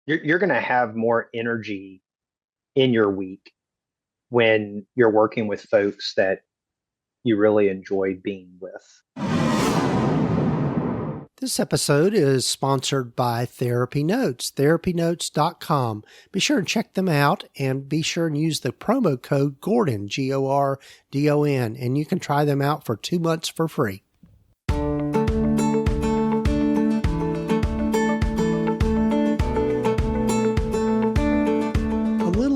you're going to have more energy in your week when you're working with folks that you really enjoy being with. This episode is sponsored by TherapyNotes, therapynotes.com. Be sure and check them out, and be sure and use the promo code Gordon, Gordon, and you can try them out for 2 months for free.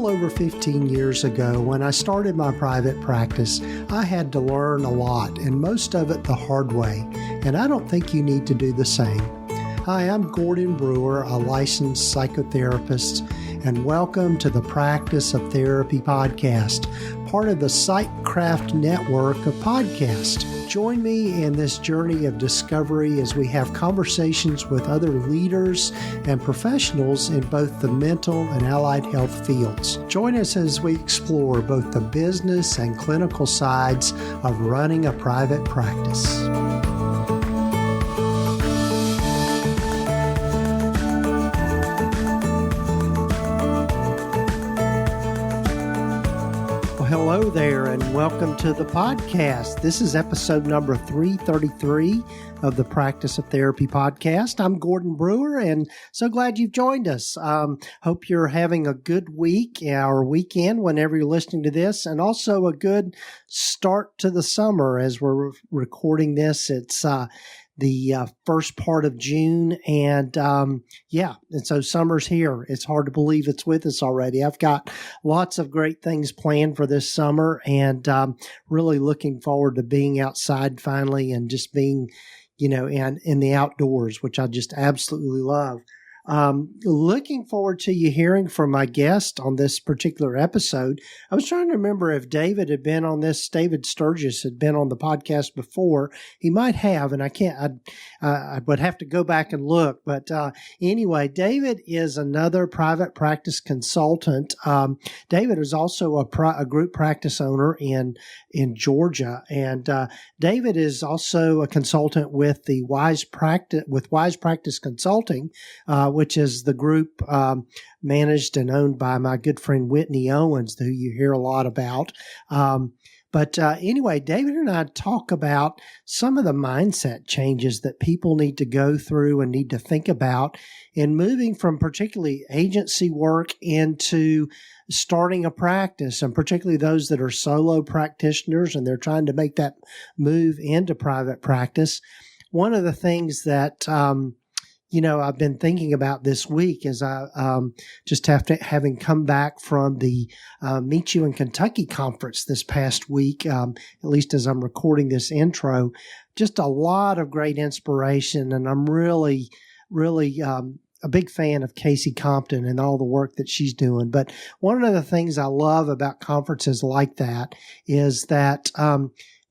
Over 15 years ago, when I started my private practice, I had to learn a lot, and most of it the hard way, and I don't think you need to do the same. Hi, I'm Gordon Brewer, a licensed psychotherapist, and welcome to the Practice of Therapy podcast, part of the Psychcraft network of podcasts. Join me in this journey of discovery as we have conversations with other leaders and professionals in both the mental and allied health fields. Join us as we explore both the business and clinical sides of running a private practice. Hello there, and welcome to the podcast. This is episode number 333 of the Practice of Therapy podcast. I'm Gordon Brewer, and so glad you've joined us. Hope you're having a good week or weekend whenever you're listening to this, and also a good start to the summer as we're recording this. It's the first part of June, and so summer's here. It's hard to believe it's with us already. I've got lots of great things planned for this summer, and really looking forward to being outside finally and just being, and in the outdoors, which I just absolutely love. Looking forward to you hearing from my guest on this particular episode. I was trying to remember if David Sturgess had been on the podcast before. He might have, and I would have to go back and look. But anyway, David is another private practice consultant. David is also a group practice owner in Georgia, and David is also a consultant with Wise Practice Consulting, which is the group managed and owned by my good friend Whitney Owens, who you hear a lot about. But anyway, David and I talk about some of the mindset changes that people need to go through and need to think about in moving from particularly agency work into starting a practice, and particularly those that are solo practitioners and they're trying to make that move into private practice. One of the things that I've been thinking about this week is having come back from the Meet You in Kentucky conference this past week, at least as I'm recording this intro, just a lot of great inspiration. And I'm really, really a big fan of Casey Compton and all the work that she's doing. But one of the things I love about conferences like that is that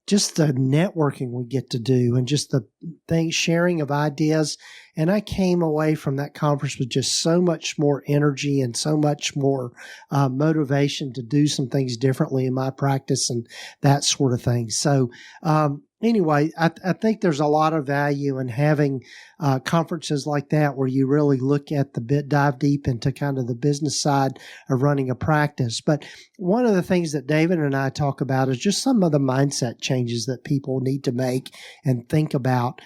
just the networking we get to do and just the sharing of ideas. And I came away from that conference with just so much more energy and so much more motivation to do some things differently in my practice and that sort of thing. So anyway, I think there's a lot of value in having conferences like that where you really look at dive deep into kind of the business side of running a practice. But one of the things that David and I talk about is just some of the mindset changes that people need to make and think about,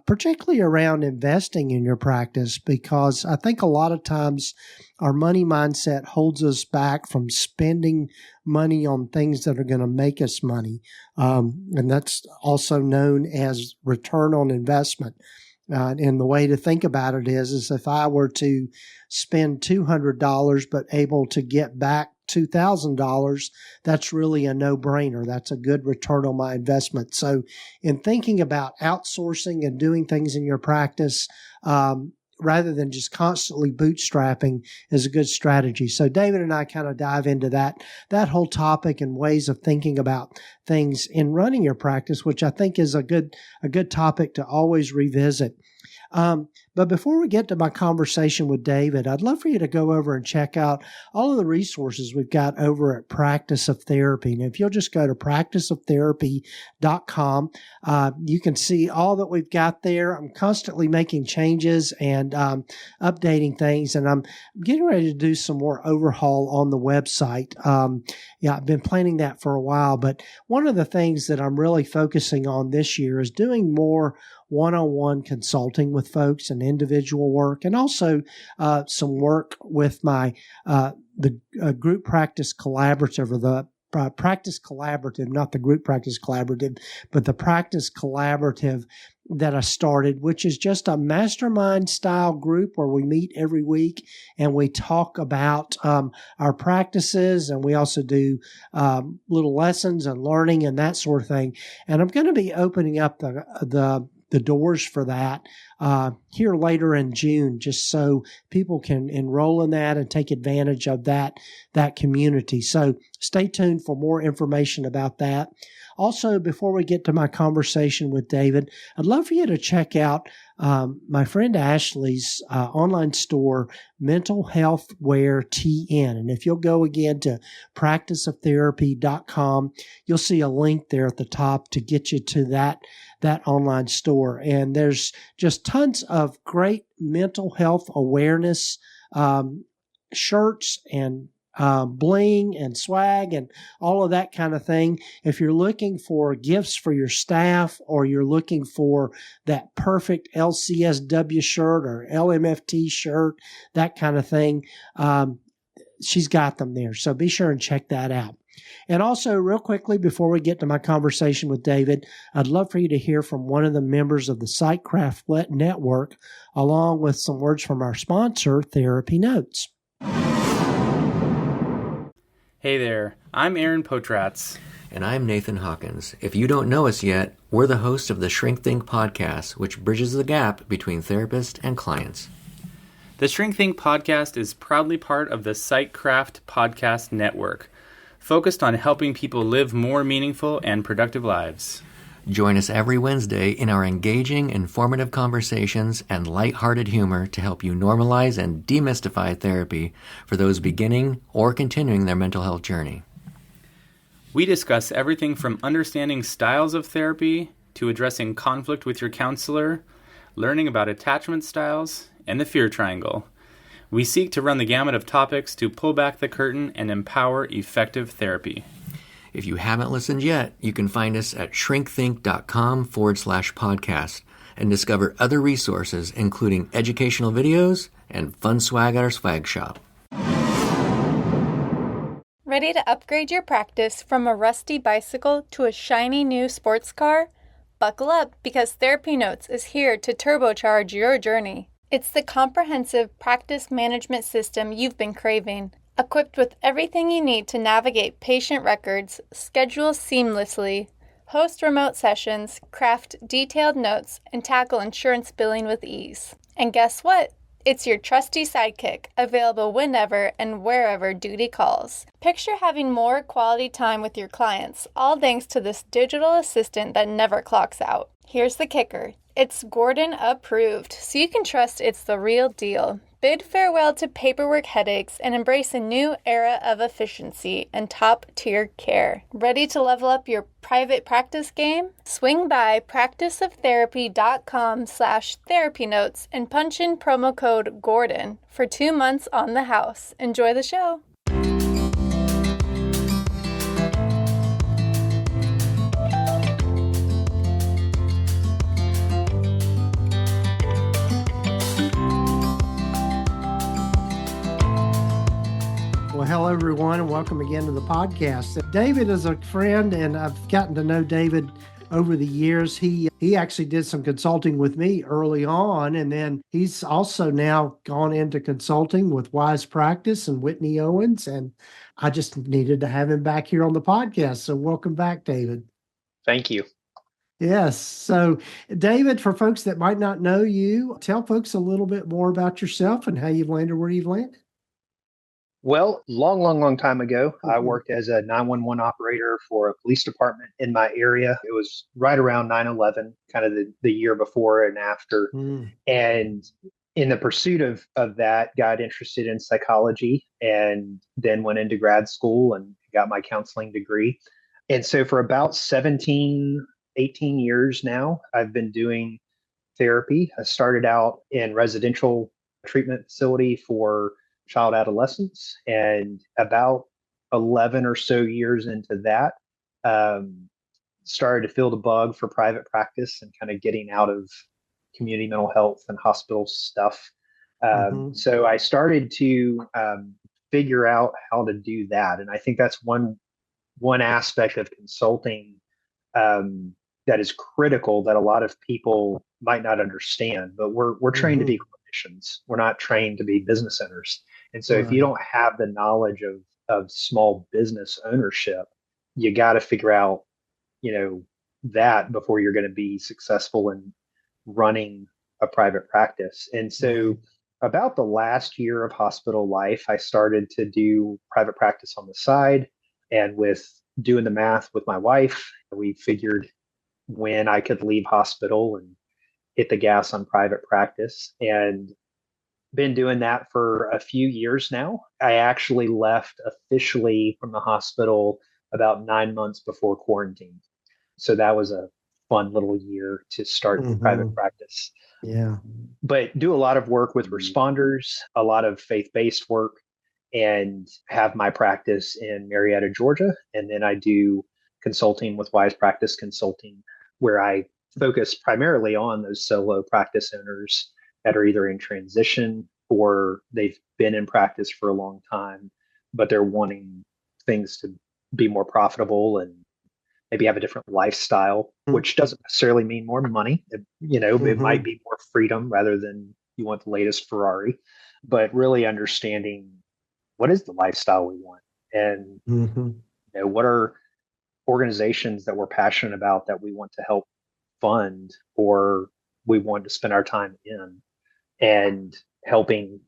particularly around investing in your practice, because I think a lot of times our money mindset holds us back from spending money on things that are going to make us money. And that's also known as return on investment. And the way to think about it is if I were to spend $200 but able to get back $2,000, that's really a no-brainer. That's a good return on my investment. So in thinking about outsourcing and doing things in your practice, rather than just constantly bootstrapping is a good strategy. So David and I kind of dive into that whole topic and ways of thinking about things in running your practice, which I think is a good topic to always revisit. But before we get to my conversation with David, I'd love for you to go over and check out all of the resources we've got over at Practice of Therapy. And if you'll just go to practiceoftherapy.com, you can see all that we've got there. I'm constantly making changes and updating things, and I'm getting ready to do some more overhaul on the website. I've been planning that for a while, but one of the things that I'm really focusing on this year is doing more one-on-one consulting with folks and individual work, and also some work with my the group practice collaborative, or the practice collaborative, not the group practice collaborative, but the practice collaborative that I started, which is just a mastermind style group where we meet every week and we talk about our practices, and we also do little lessons and learning and that sort of thing. And I'm going to be opening up the doors for that here later in June, just so people can enroll in that and take advantage of that community. So stay tuned for more information about that. Also, before we get to my conversation with David, I'd love for you to check out my friend Ashley's online store, Mental Health Wear TN. And if you'll go again to practiceoftherapy.com, you'll see a link there at the top to get you to that online store. And there's just tons of great mental health awareness shirts and bling and swag and all of that kind of thing. If you're looking for gifts for your staff, or you're looking for that perfect LCSW shirt or LMFT shirt, that kind of thing, she's got them there. So be sure and check that out. And also, real quickly, before we get to my conversation with David, I'd love for you to hear from one of the members of the PsychCraft Network, along with some words from our sponsor, TherapyNotes. Hey there, I'm Aaron Potratz. And I'm Nathan Hawkins. If you don't know us yet, we're the hosts of the ShrinkThink podcast, which bridges the gap between therapists and clients. The ShrinkThink podcast is proudly part of the PsychCraft Podcast Network, focused on helping people live more meaningful and productive lives. Join us every Wednesday in our engaging, informative conversations and lighthearted humor to help you normalize and demystify therapy for those beginning or continuing their mental health journey. We discuss everything from understanding styles of therapy to addressing conflict with your counselor, learning about attachment styles, and the fear triangle. We seek to run the gamut of topics to pull back the curtain and empower effective therapy. If you haven't listened yet, you can find us at shrinkthink.com/podcast and discover other resources, including educational videos and fun swag at our swag shop. Ready to upgrade your practice from a rusty bicycle to a shiny new sports car? Buckle up, because TherapyNotes is here to turbocharge your journey. It's the comprehensive practice management system you've been craving. Equipped with everything you need to navigate patient records, schedule seamlessly, host remote sessions, craft detailed notes, and tackle insurance billing with ease. And guess what? It's your trusty sidekick, available whenever and wherever duty calls. Picture having more quality time with your clients, all thanks to this digital assistant that never clocks out. Here's the kicker. It's Gordon approved, so you can trust it's the real deal. Bid farewell to paperwork headaches and embrace a new era of efficiency and top-tier care. Ready to level up your private practice game? Swing by practiceoftherapy.com/therapynotes and punch in promo code GORDON for 2 months on the house. Enjoy the show. Well, hello, everyone, and welcome again to the podcast. David is a friend, and I've gotten to know David over the years. He actually did some consulting with me early on, and then he's also now gone into consulting with Wise Practice and Whitney Owens, and I just needed to have him back here on the podcast. So welcome back, David. Thank you. Yes. So, David, for folks that might not know you, tell folks a little bit more about yourself and how you've landed where you've landed. Well, long time ago, I Mhm. worked as a 911 operator for a police department in my area. It was right around 9/11, kind of the year before and after. Mm. And in the pursuit of that, got interested in psychology and then went into grad school and got my counseling degree. And so for about 17, 18 years now, I've been doing therapy. I started out in residential treatment facility for child adolescents, and about 11 or so years into that, um, started to feel the bug for private practice and kind of getting out of community mental health and hospital stuff. Mhm. So I started to figure out how to do that, and I think that's one aspect of consulting um, that is critical that a lot of people might not understand. But we're trained to be Mhm. clinicians. We're not trained to be business owners. And so if you Right. don't have the knowledge of small business ownership, you got to figure out, that before you're going to be successful in running a private practice. And so Right. about the last year of hospital life, I started to do private practice on the side. And with doing the math with my wife, we figured when I could leave hospital and hit the gas on private practice. And been doing that for a few years now. I actually left officially from the hospital about 9 months before quarantine. So that was a fun little year to start private Mhm. practice. Yeah. But do a lot of work with responders, a lot of faith based work, and have my practice in Marietta, Georgia. And then I do consulting with Wise Practice Consulting, where I focus primarily on those solo practice owners that are either in transition or they've been in practice for a long time, but they're wanting things to be more profitable and maybe have a different lifestyle, which doesn't necessarily mean more money. It might Mhm. be more freedom rather than you want the latest Ferrari, but really understanding what is the lifestyle we want and Mhm. what are organizations that we're passionate about that we want to help fund or we want to spend our time in and helping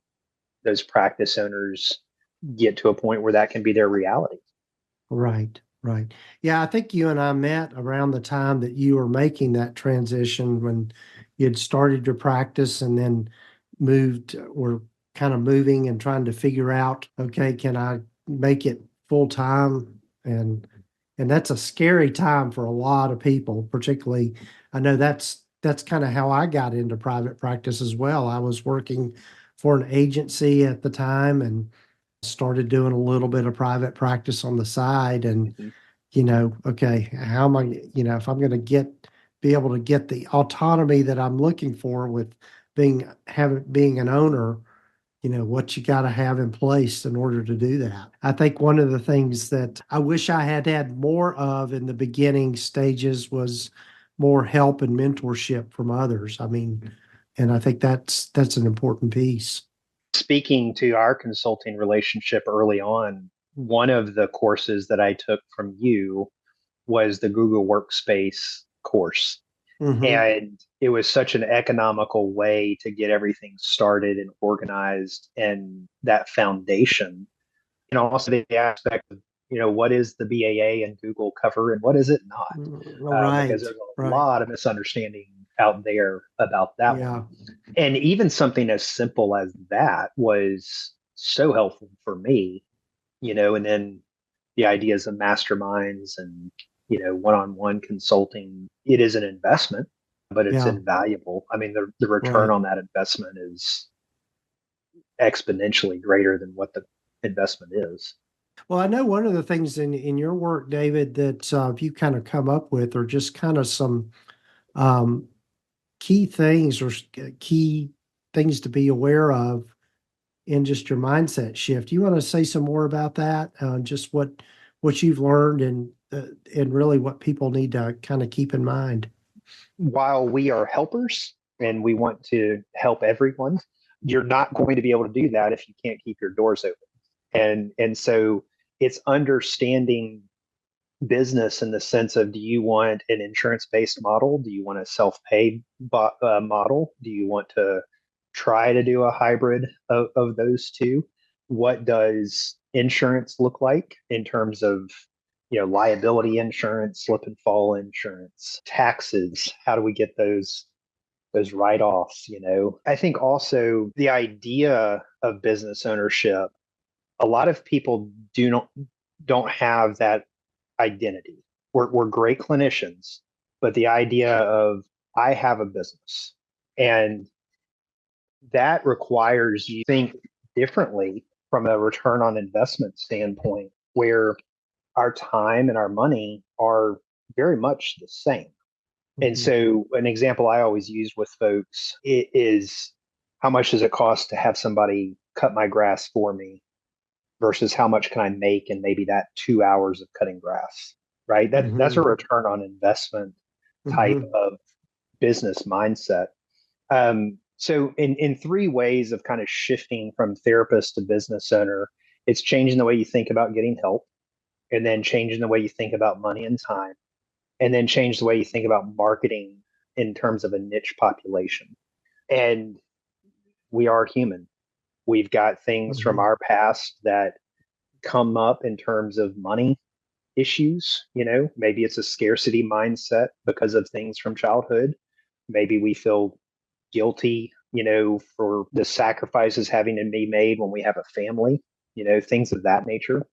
those practice owners get to a point where that can be their reality. Right, right. Yeah, I think you and I met around the time that you were making that transition when you had started your practice and then moved or kind of moving and trying to figure out, okay, can I make it full time? And that's a scary time for a lot of people, particularly I know that's kind of how I got into private practice as well. I was working for an agency at the time and started doing a little bit of private practice on the side and Mhm. okay, how am I, if I'm going to be able to get the autonomy that I'm looking for with being an owner, what you got to have in place in order to do that. I think one of the things that I wish I had more of in the beginning stages was more help and mentorship from others. I mean, and I think that's an important piece. Speaking to our consulting relationship early on, one of the courses that I took from you was the Google Workspace course. Hmm. And it was such an economical way to get everything started and organized and that foundation. And also the aspect of, what is the BAA and Google cover and what is it not? Because Right, there's a right. lot of misunderstanding out there about that one. Yeah. And even something as simple as that was so helpful for me, and then the ideas of masterminds and, one-on-one consulting, it is an investment, but it's Yeah, invaluable. I mean, the return right. on that investment is exponentially greater than what the investment is. Well, I know one of the things in your work, David, that you kind of come up with are just kind of some um, key things or key things to be aware of in just your mindset shift. You want to say some more about that? Just what you've learned and really what people need to kind of keep in mind. While we are helpers and we want to help everyone, you're not going to be able to do that if you can't keep your doors open. And so it's understanding business in the sense of, do you want an insurance based model? Do you want a self pay model? Do you want to try to do a hybrid of those two? what does insurance look like in terms of liability insurance, slip and fall insurance, taxes, how do we get those write-offs? I think also the idea of business ownership, a lot of people don't have that identity. We're great clinicians, but the idea of I have a business, and that requires you think differently from a return on investment standpoint, where our time and our money are very much the same. And so an example I always use with folks is how much does it cost to have somebody cut my grass for me versus how much can I make in maybe that 2 hours of cutting grass, right? That's a return on investment type of business mindset. So in three ways of kind of shifting from therapist to business owner, it's changing the way you think about getting help, and then changing the way you think about money and time, and then change the way you think about marketing in terms of a niche population. And we are human. We've got things from our past that come up in terms of money issues. Maybe it's a scarcity mindset because of things from childhood. Maybe we feel guilty, for the sacrifices having to be made when we have a family, things of that nature.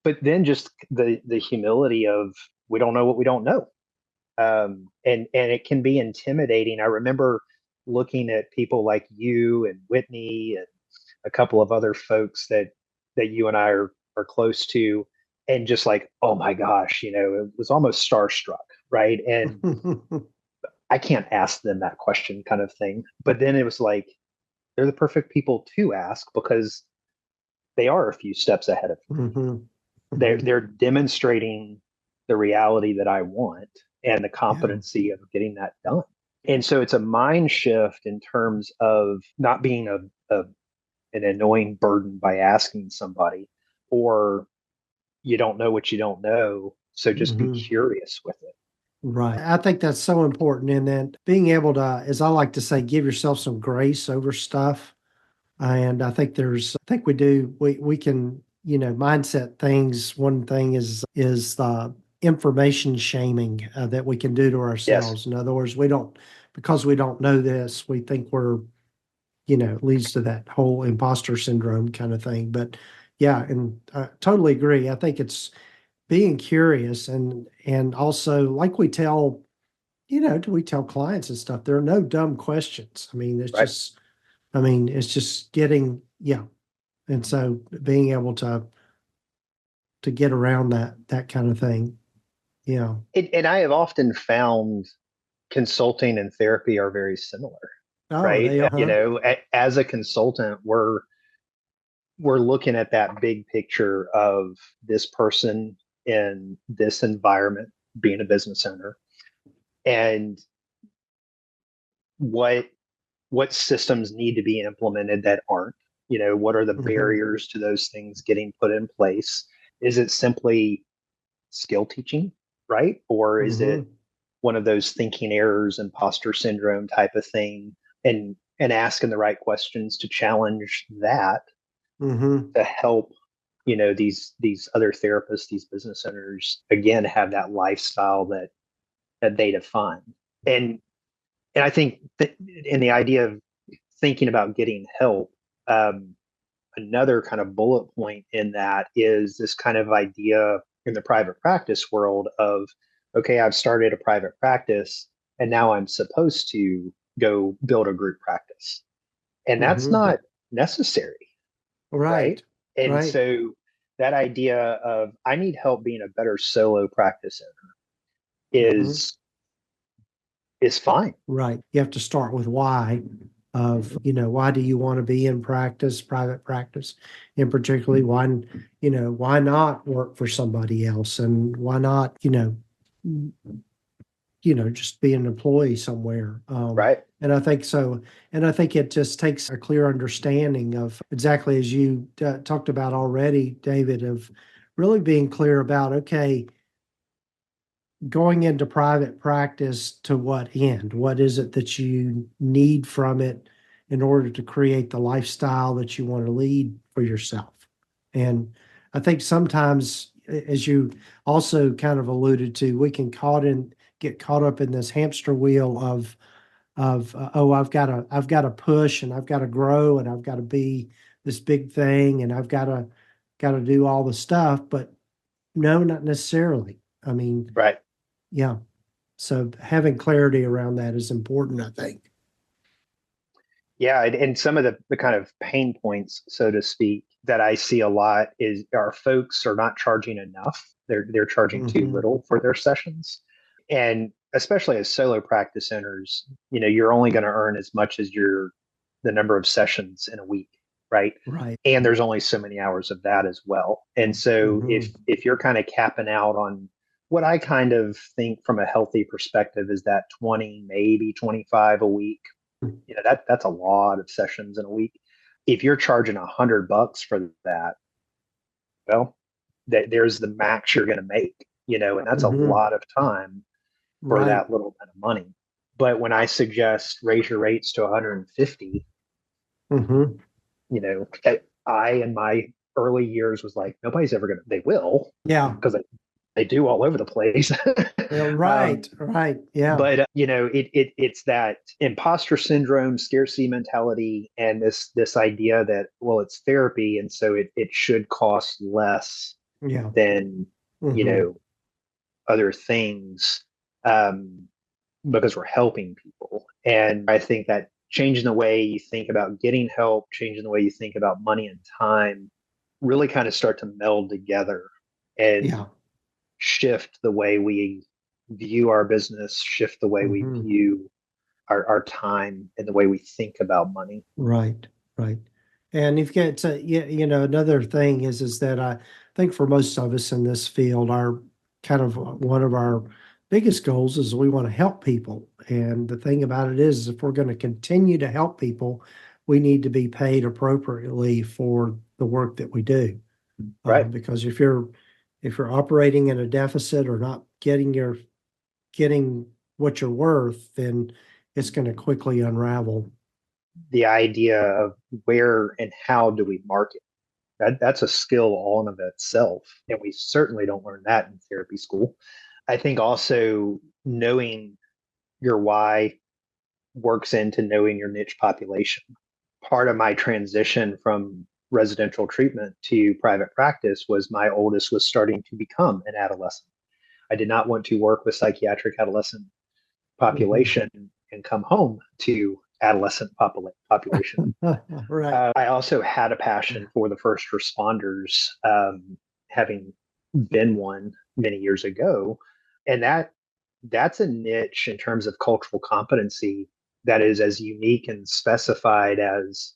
But then just the humility of we don't know what we don't know. And it can be intimidating. I remember looking at people like you and Whitney and a couple of other folks that you and I are close to, and just like, oh my gosh, it was almost starstruck, right? And I can't ask them that question kind of thing. But then it was like, they're the perfect people to ask because they are a few steps ahead of me. They're demonstrating the reality that I want and the competency of getting that done. And so it's a mind shift in terms of not being an annoying burden by asking somebody, or you don't know what you don't know. So just be curious with it. Right. I think that's so important in that being able to, as I like to say, give yourself some grace over stuff. And I think we can, mindset things. One thing is the information shaming that we can do to ourselves. Yes. In other words, because we don't know this, we think we're, leads to that whole imposter syndrome kind of thing. But yeah, and I totally agree. I think it's being curious and also like we tell clients and stuff, there are no dumb questions. I mean, it's Right. it's just getting, and so being able to get around that kind of thing. Yeah. And I have often found consulting and therapy are very similar, Oh, right? they are. As a consultant, we're looking at that big picture of this person in this environment being a business owner, and what systems need to be implemented that aren't. What are the barriers to those things getting put in place? Is it simply skill teaching, right? Or is it one of those thinking errors, imposter syndrome type of thing, and asking the right questions to challenge that, to help these other therapists, these business owners, again, have that lifestyle that they define. And I think that in the idea of thinking about getting help, another kind of bullet point in that is this kind of idea in the private practice world of, okay, I've started a private practice and now I'm supposed to go build a group practice. And that's not necessary. Right. And so that idea of I need help being a better solo practice owner is fine. Right. You have to start with why of, why do you want to be in practice, private practice, and particularly why not work for somebody else, and why not, just be an employee somewhere. Right. And I think so. And I think it just takes a clear understanding of exactly as you talked about already, David, of really being clear about, okay, going into private practice to what end? What is it that you need from it in order to create the lifestyle that you want to lead? for yourself. And I think sometimes, as you also kind of alluded to, we can get caught up in this hamster wheel of oh, I've got to push and I've got to grow and I've got to be this big thing and I've got to do all the stuff. But no, not necessarily. I mean, Right. yeah. So having clarity around that is important, I think. Yeah, and some of the kind of pain points, so to speak, that I see a lot is our folks are not charging enough. They're charging too Mm-hmm. little for their sessions. And especially as solo practice owners, you're only going to earn as much as the number of sessions in a week, right? Right. And there's only so many hours of that as well. And so Mm-hmm. if you're kind of capping out on what I kind of think from a healthy perspective is that 20, maybe 25 a week, that's a lot of sessions in a week. If you're charging $100 for that, well, there's the max you're going to make, and that's a Mm-hmm. lot of time for Right. that little bit of money. But when I suggest raise your rates to 150, Mm-hmm. I in my early years was like, nobody's ever gonna. They will, Yeah. because they do all over the place. Yeah. Right. Right. Yeah. But it's that imposter syndrome, scarcity mentality, and this idea that, well, it's therapy, and so it should cost less Yeah. than Mm-hmm. other things, because we're helping people. And I think that changing the way you think about getting help, changing the way you think about money and time, really kind of start to meld together and Yeah. shift the way we view our business, shift the way we Mm-hmm. view our time, and the way we think about money. Right. Right. And you've got to, another thing is that I think for most of us in this field, our kind of one of our biggest goals is we want to help people. And the thing about it is, if we're going to continue to help people, we need to be paid appropriately for the work that we do. Right. Because if you're operating in a deficit or not getting what you're worth, then it's going to quickly unravel. The idea of where and how do we market, that's a skill all in of itself, and we certainly don't learn that in therapy school. I think also knowing your why works into knowing your niche population. Part of my transition from residential treatment to private practice was my oldest was starting to become an adolescent. I did not want to work with psychiatric adolescent Mhm. population and come home to adolescent population. Right. I also had a passion for the first responders, having been one many years ago, and that's a niche in terms of cultural competency that is as unique and specified as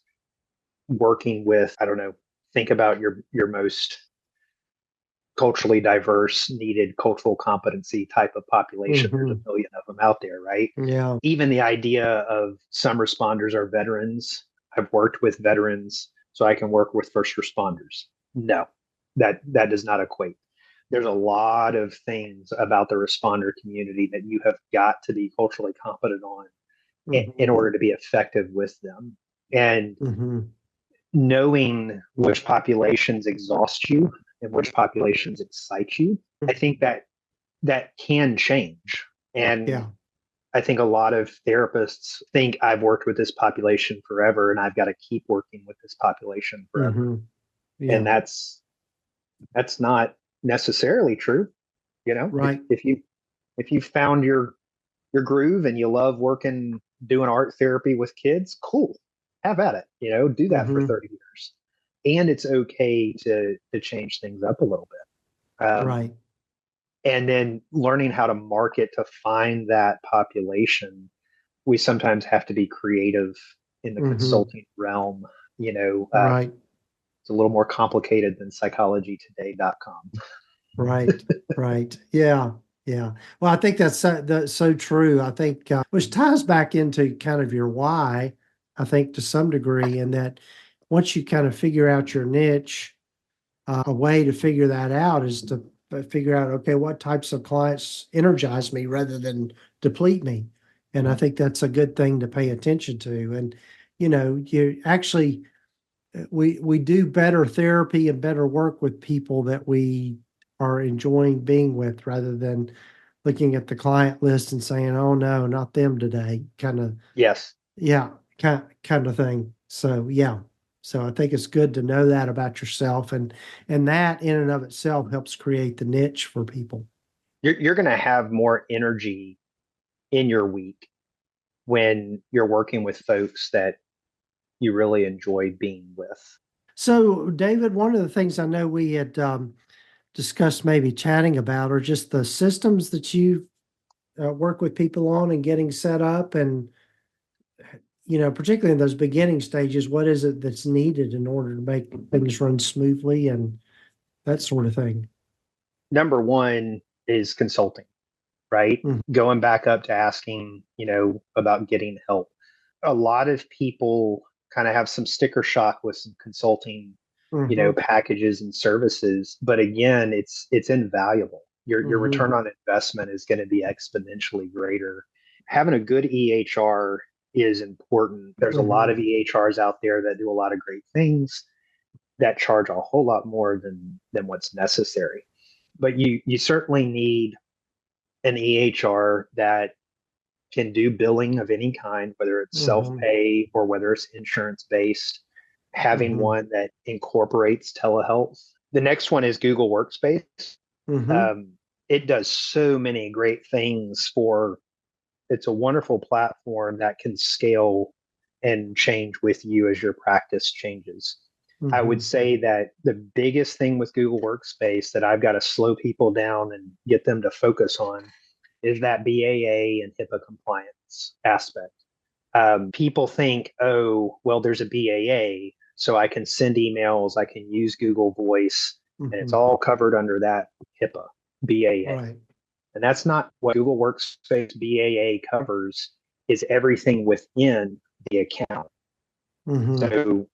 working with, I don't know, think about your most culturally diverse, needed cultural competency type of population. There's a Hmm. million of them out there, right? Yeah. Even the idea of some responders are veterans. I've worked with veterans, so I can work with first responders. No, that does not equate. There's a lot of things about the responder community that you have got to be culturally competent on in Hmm. order to be effective with them. And Hmm. knowing which populations exhaust you and which populations excite you, I think that can change. And Yeah. I think a lot of therapists think I've worked with this population forever and I've got to keep working with this population forever. Hmm. And Yeah. that's not necessarily true. Right. If you found your groove and you love working doing art therapy with kids, cool. Have at it. Do that for Hmm. 30 years. And it's okay to change things up a little bit. Right. And then learning how to market to find that population. We sometimes have to be creative in the Hmm. consulting realm. You know, um, Right. it's a little more complicated than psychologytoday.com. Right. Right. Yeah. Yeah. Well, I think that's so true. I think, which ties back into kind of your why, I think to some degree, in that once you kind of figure out your niche, a way to figure that out is to figure out, okay, what types of clients energize me rather than deplete me. And I think that's a good thing to pay attention to. And, you actually, we do better therapy and better work with people that we are enjoying being with rather than looking at the client list and saying, "Oh no, not them today." Kind of, Yes. yeah, kind of thing. So yeah, so I think it's good to know that about yourself, and that in and of itself helps create the niche for people. You're going to have more energy in your week when you're working with folks that you really enjoy being with. So, David, one of the things I know we had discussed maybe chatting about are just the systems that you work with people on and getting set up, and particularly in those beginning stages, what is it that's needed in order to make things run smoothly and that sort of thing. Number one is consulting, right? Going back up to asking, about getting help. A lot of people kind of have some sticker shock with some consulting, Mm-hmm. packages and services. But again, it's invaluable. Your Mm-hmm. return on investment is going to be exponentially greater. Having a good EHR is important. There's a lot Mm-hmm. of EHRs out there that do a lot of great things that charge a whole lot more than what's necessary. But you certainly need an EHR that can do billing of any kind, whether it's Mm-hmm. self-pay or whether it's insurance-based, having Mm-hmm. one that incorporates telehealth. The next one is Google Workspace. Mm-hmm. Um, it does so many great things it's a wonderful platform that can scale and change with you as your practice changes. I would Mm-hmm. say that the biggest thing with Google Workspace that I've got to slow people down and get them to focus on is that BAA and HIPAA compliance aspect. People think, oh, well, there's a BAA, so I can send emails, I can use Google Voice, and it's Mm-hmm. all covered under that HIPAA BAA. Right. And that's not what Google Workspace BAA covers, is everything within the account. Mm-hmm. So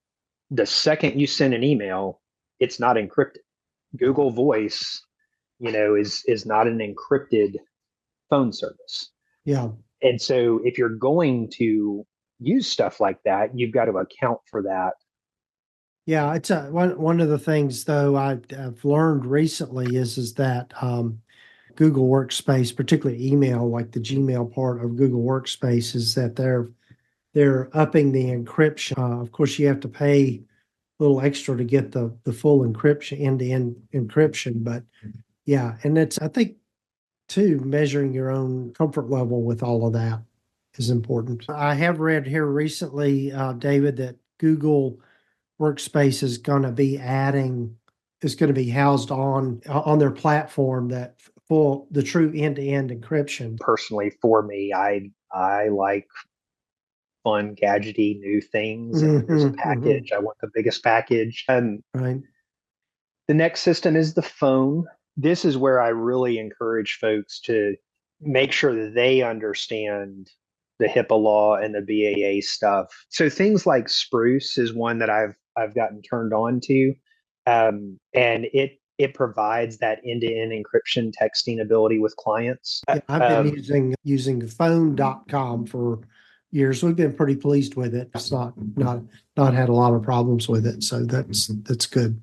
the second you send an email, it's not encrypted. Google Voice, is not an encrypted phone service. Yeah. And so if you're going to use stuff like that, you've got to account for that. Yeah, it's one of the things though I've learned recently is that Google Workspace, particularly email, like the Gmail part of Google Workspace, is that they're upping the encryption. Of course, you have to pay a little extra to get the full encryption, end-to-end encryption. But yeah, and it's I think too measuring your own comfort level with all of that is important. I have read here recently, David, that Google Workspace is going to be housed on their platform that full the true end-to-end encryption. Personally, for me, I like fun, gadgety new things. And when there's a Mm-hmm. Mm-hmm. package, I want the biggest package. And Right. the next system is the phone. This is where I really encourage folks to make sure that they understand the HIPAA law and the BAA stuff. So things like Spruce is one that I've gotten turned on to, and it provides that end-to-end encryption texting ability with clients. Yeah, I've been using phone.com for years. We've been pretty pleased with it. It's not had a lot of problems with it, so that's good.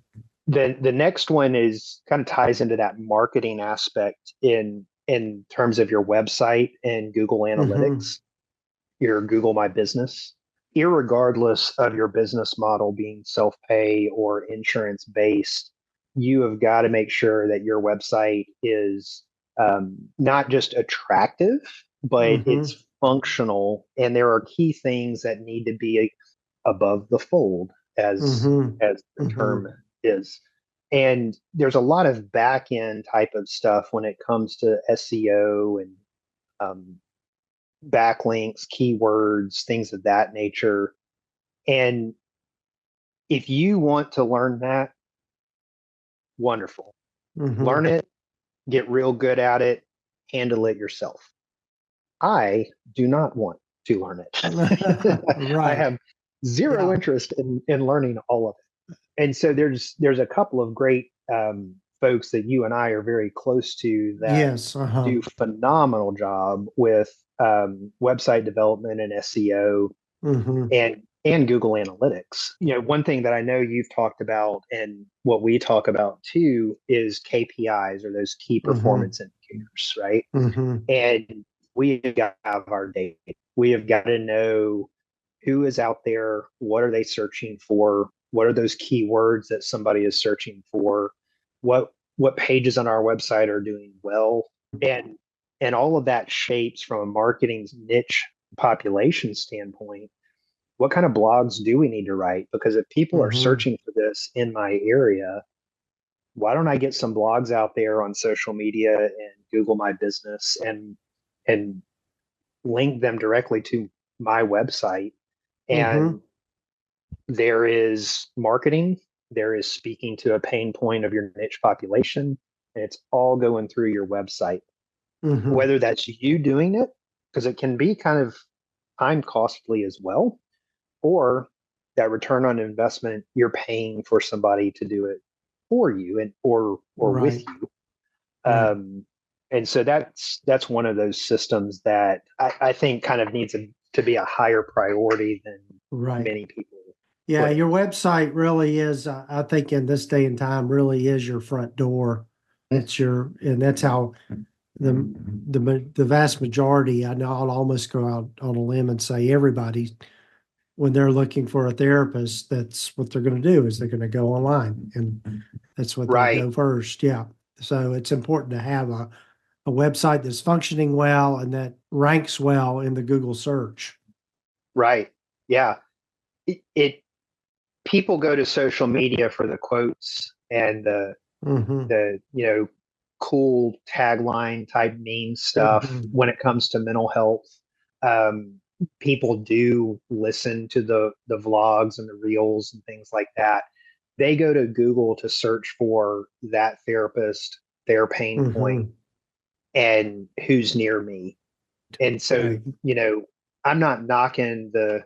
The next one is kind of ties into that marketing aspect in terms of your website and Google Mm-hmm. Analytics, your Google My Business. Irregardless of your business model being self-pay or insurance based, you have got to make sure that your website is not just attractive, but Mm-hmm. it's functional, and there are key things that need to be above the fold, as Mm-hmm. as the Mm-hmm. term is. And there's a lot of back end type of stuff when it comes to SEO and um, backlinks, keywords, things of that nature. And if you want to learn that, wonderful. Mm-hmm. Learn it, get real good at it, handle it yourself. I do not want to learn it. I Right. have zero Yeah. interest in learning all of it. And so there's a couple of great folks that you and I are very close to that Yes. Uh-huh. do phenomenal job with website development and SEO, Mm-hmm. and and Google Analytics. One thing that I know you've talked about and what we talk about too is KPIs, or those key Mm-hmm. performance indicators, right? Mm-hmm. And we have got to have our data. We have got to know who is out there, what are they searching for, what are those keywords that somebody is searching for, what pages on our website are doing well, and all of that shapes from a marketing niche population standpoint. What kind of blogs do we need to write? Because if people are Mm-hmm. searching for this in my area, why don't I get some blogs out there on social media and Google My Business and link them directly to my website? Mm-hmm. And there is marketing, there is speaking to a pain point of your niche population, and it's all going through your website. Mm-hmm. Whether that's you doing it, because it can be kind of time costly as well, or that return on investment, you're paying for somebody to do it for you and or with Right. you. Right. And so that's one of those systems that I think kind of needs to be a higher priority than Right. many people Yeah, put your it. website really is, I think in this day and time, really is your front door. And that's how the vast majority, I know I'll almost go out on a limb and say everybody, when they're looking for a therapist, that's what they're going to do is they're going to go online and that's what they Right, go first. Yeah. So it's important to have a website that's functioning well and that ranks well in the Google search. right. Yeah. It people go to social media for the quotes and Mm-hmm. the cool tagline type meme stuff Mm-hmm. when it comes to mental health. Um, People do listen to the vlogs and the reels and things like that. They go to Google to search for that therapist, their pain point, Mm-hmm. and who's near me. And so, Right. I'm not knocking the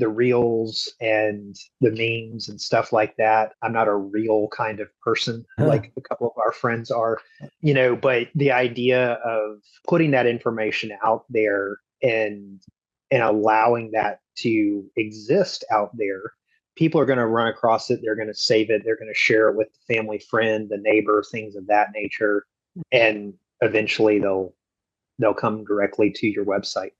reels and the memes and stuff like that. I'm not a real kind of person Huh. like a couple of our friends are, but the idea of putting that information out there and allowing that to exist out there, people are going to run across it, they're going to save it, they're going to share it with the family friend, the neighbor, things of that nature, and eventually they'll come directly to your website.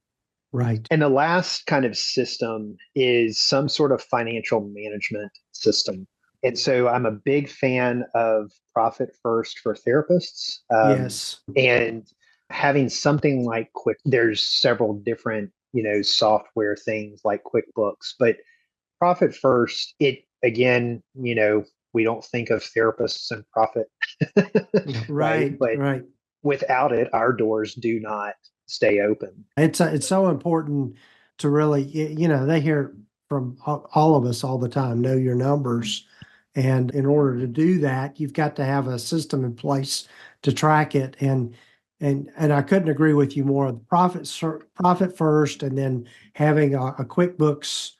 Right. And the last kind of system is some sort of financial management system. And so I'm a big fan of Profit First for therapists. Yes. And having something like there's several different, software things like QuickBooks, but Profit First, it again, we don't think of therapists and profit, right? Right. But Right. without it, our doors do not stay open. It's so important to really, they hear from all of us all the time, know your numbers. And in order to do that, you've got to have a system in place to track it. And I couldn't agree with you more. Profit first, and then having a QuickBooks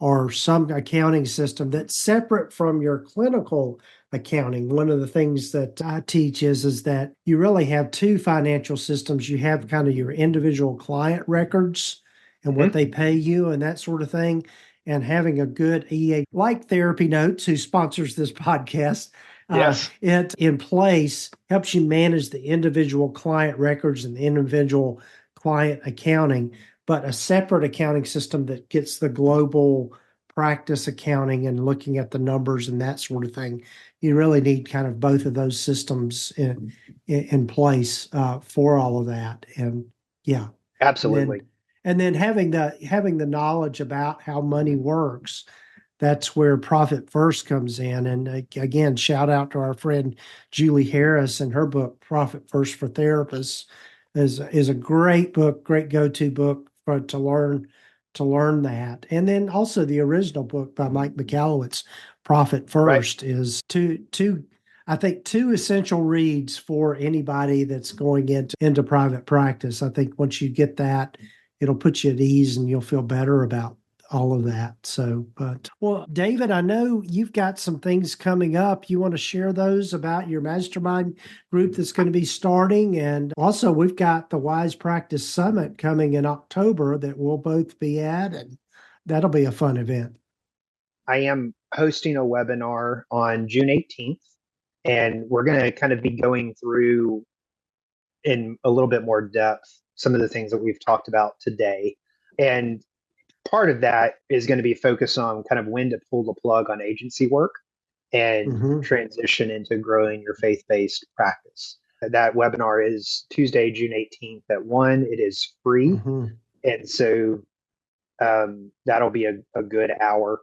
or some accounting system that's separate from your clinical accounting. One of the things that I teach is that you really have two financial systems. You have kind of your individual client records and what Mhm. they pay you and that sort of thing. And having a good EA like TherapyNotes, who sponsors this podcast, Yes. it in place helps you manage the individual client records and the individual client accounting, but a separate accounting system that gets the global practice accounting and looking at the numbers and that sort of thing. You really need kind of both of those systems in place for all of that. And yeah, and then Absolutely. having the knowledge about how money works, that's where Profit First comes in. And again, shout out to our friend Julie Harris and her book Profit First for Therapists is a great book, great go-to book for to learn that. And then also the original book by Mike McAllowitz, Profit Right. First, is two I think two essential reads for anybody that's going into private practice. I think once you get that, it'll put you at ease and you'll feel better about all of that. So, but well, David, I know you've got some things coming up. You want to share those about your mastermind group that's going to be starting. And also, we've got the Wise Practice Summit coming in October that we'll both be at. And That'll be a fun event. I am hosting a webinar on June 18th, and we're going to kind of be going through in a little bit more depth some of the things that we've talked about today. And part of that is going to be focused on kind of when to pull the plug on agency work and transition into growing your faith-based practice. That webinar is Tuesday, June 18th at 1. It is free. And so that'll be a good hour.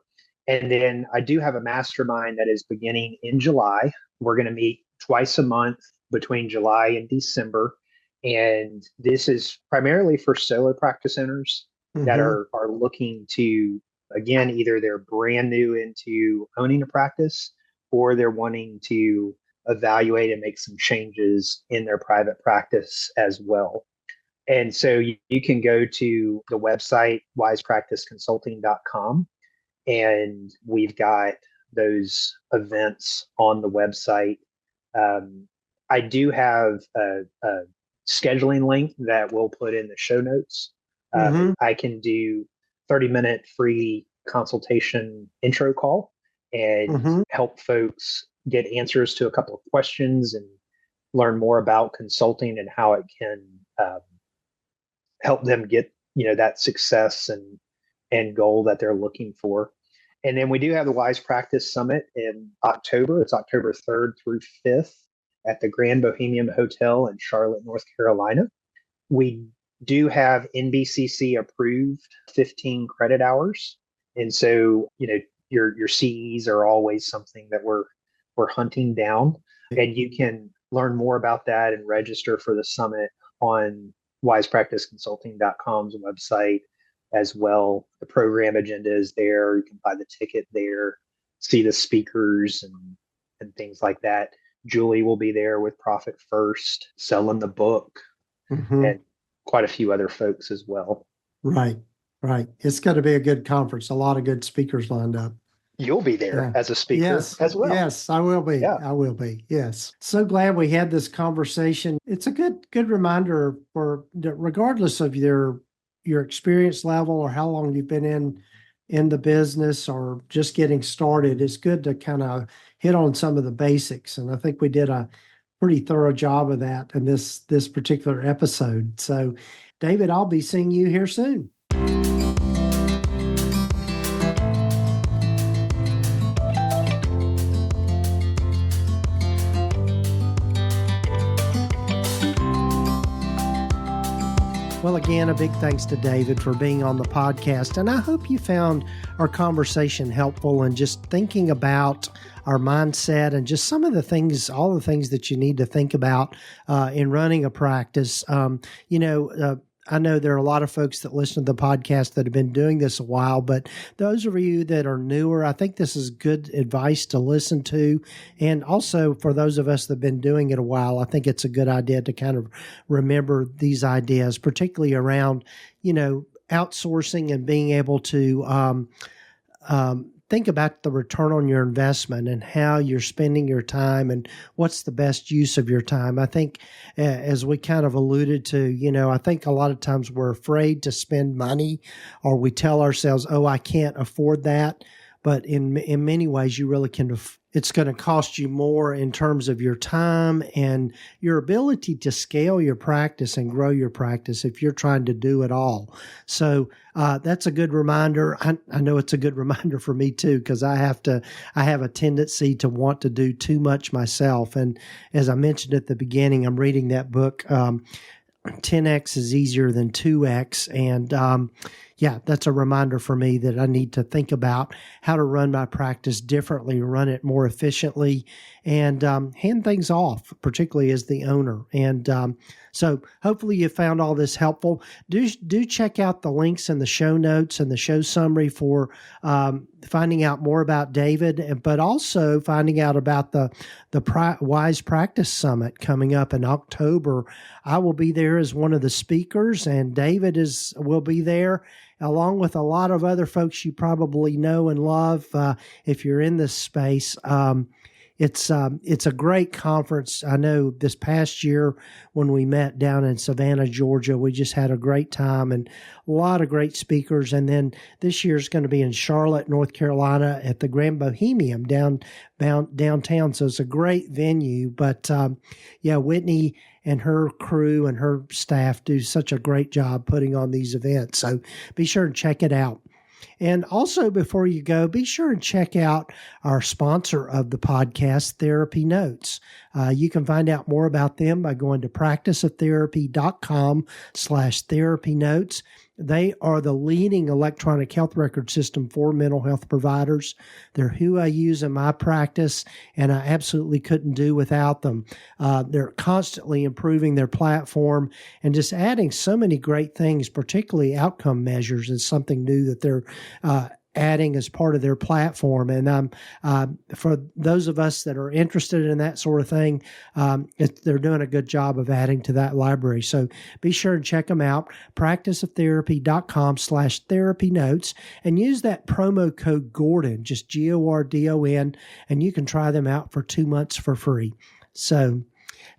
And then I do have a mastermind that is beginning in July. We're going to meet twice a month between July and December. And this is primarily for solo practice owners that are looking to, again, either they're brand new into owning a practice or they're wanting to evaluate and make some changes in their private practice as well. And so you can go to the website, wisepracticeconsulting.com, and we've got those events on the website. I do have a scheduling link that we'll put in the show notes. I can do 30-minute free consultation intro call and help folks get answers to a couple of questions and learn more about consulting and how it can help them get that success and goal that they're looking for. And then we do have the Wise Practice Summit in October. It's October 3rd through 5th at the Grand Bohemian Hotel in Charlotte, North Carolina. We do have NBCC approved 15 credit hours. And so, your CEs are always something that we're hunting down. And you can learn more about that and register for the summit on wisepracticeconsulting.com's website as well. The program agenda is there. You can buy the ticket there, see the speakers and things like that. Julie will be there with Profit First, selling the book, and quite a few other folks as well. Right. It's going to be a good conference. A lot of good speakers lined up. You'll be there as a speaker as well. Yes, I will be. Yeah. I will be. Yes. So glad we had this conversation. It's a good reminder for regardless of your experience level or how long you've been in the business or just getting started. It's good to kind of hit on some of the basics. And I think we did a pretty thorough job of that in this particular episode. So David, I'll be seeing you here soon. Well, again, a big thanks to David for being on the podcast. And I hope you found our conversation helpful and just thinking about our mindset and just some of the things, all the things that you need to think about in running a practice. I know there are a lot of folks that listen to the podcast that have been doing this a while, but those of you that are newer, I think this is good advice to listen to. And also for those of us that have been doing it a while, I think it's a good idea to kind of remember these ideas, particularly around, outsourcing and being able to think about the return on your investment and how you're spending your time and what's the best use of your time. I think, as we kind of alluded to, I think a lot of times we're afraid to spend money, or we tell ourselves, oh, I can't afford that. But in many ways, you really can. It's going to cost you more in terms of your time and your ability to scale your practice and grow your practice if you're trying to do it all. So that's a good reminder. I know it's a good reminder for me too, because I have a tendency to want to do too much myself. And as I mentioned at the beginning, I'm reading that book, 10X is easier than 2X. And that's a reminder for me that I need to think about how to run my practice differently, run it more efficiently, and hand things off, particularly as the owner. And so hopefully you found all this helpful. Do check out the links in the show notes and the show summary for finding out more about David, but also finding out about the Wise Practice Summit coming up in October. I will be there as one of the speakers, and David will be there, along with a lot of other folks you probably know and love if you're in this space. it's a great conference. I know this past year when we met down in Savannah, Georgia, we just had a great time and a lot of great speakers. And then this year is going to be in Charlotte, North Carolina at the Grand Bohemian downtown. So it's a great venue. But Whitney and her crew and her staff do such a great job putting on these events. So be sure to check it out. And also, before you go, be sure and check out our sponsor of the podcast, TherapyNotes. You can find out more about them by going to practiceoftherapy.com/therapynotes. They are the leading electronic health record system for mental health providers. They're who I use in my practice, and I absolutely couldn't do without them. They're constantly improving their platform and just adding so many great things, particularly outcome measures is something new that they're adding as part of their platform. And for those of us that are interested in that sort of thing, they're doing a good job of adding to that library. So be sure and check them out, practiceoftherapy.com/therapynotes, and use that promo code Gordon, just GORDON, and you can try them out for 2 months for free. So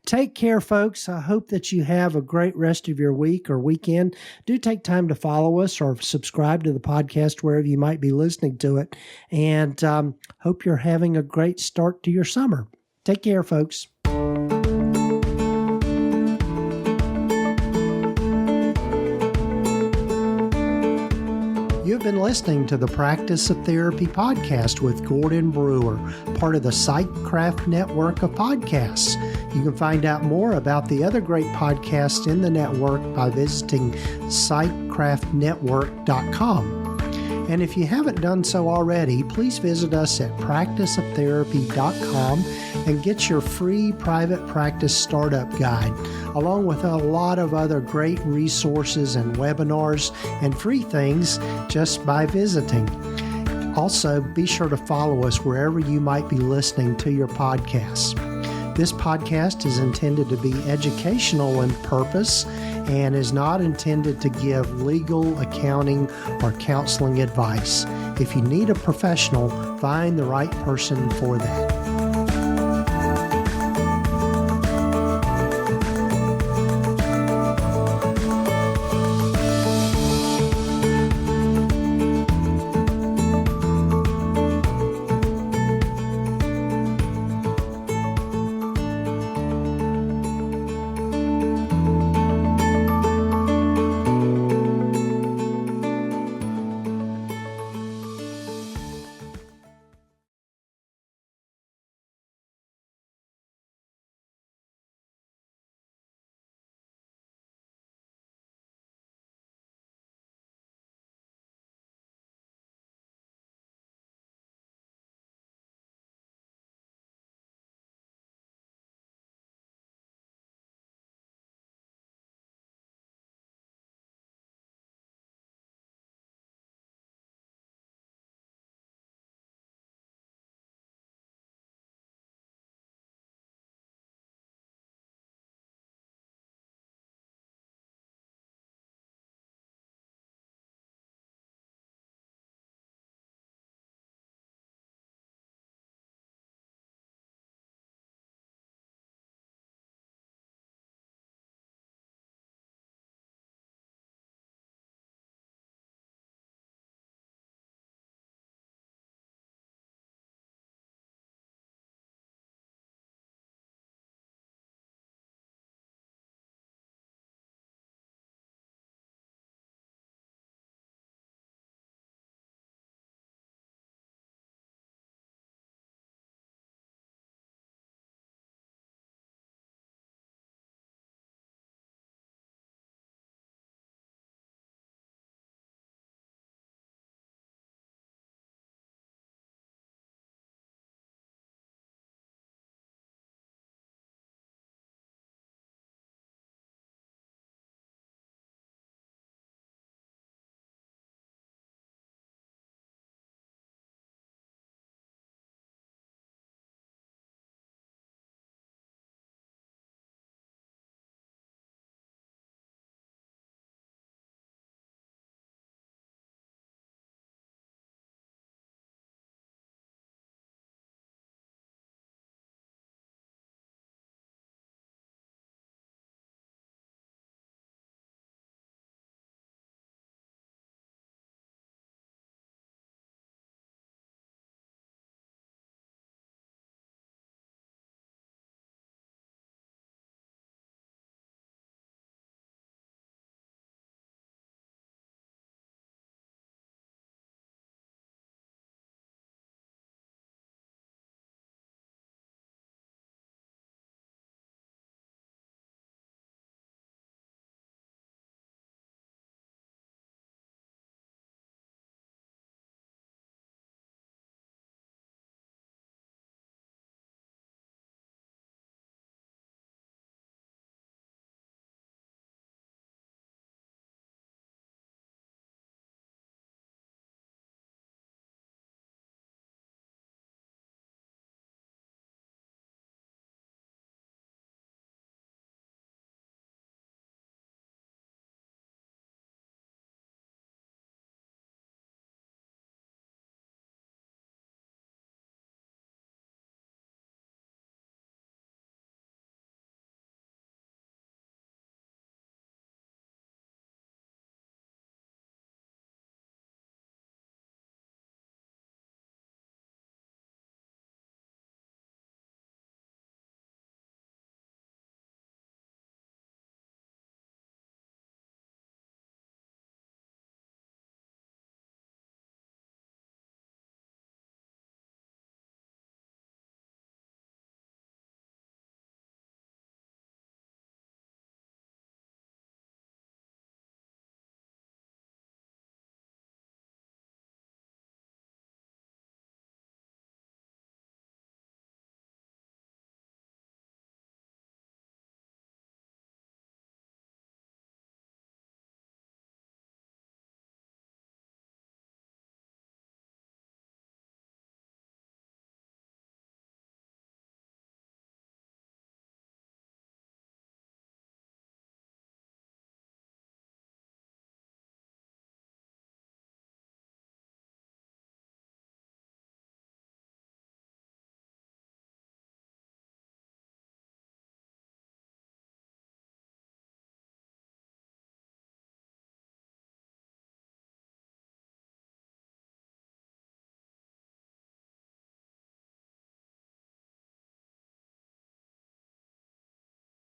take care, folks. I hope that you have a great rest of your week or weekend. Do take time to follow us or subscribe to the podcast wherever you might be listening to it. And hope you're having a great start to your summer. Take care, folks. You've been listening to the Practice of Therapy podcast with Gordon Brewer, part of the Psychcraft network of podcasts. You can find out more about the other great podcasts in the network by visiting psychcraftnetwork.com. And if you haven't done so already, please visit us at practiceoftherapy.com and get your free private practice startup guide, along with a lot of other great resources and webinars and free things just by visiting. Also, be sure to follow us wherever you might be listening to your podcasts. This podcast is intended to be educational in purpose and is not intended to give legal, accounting, or counseling advice. If you need a professional, find the right person for that.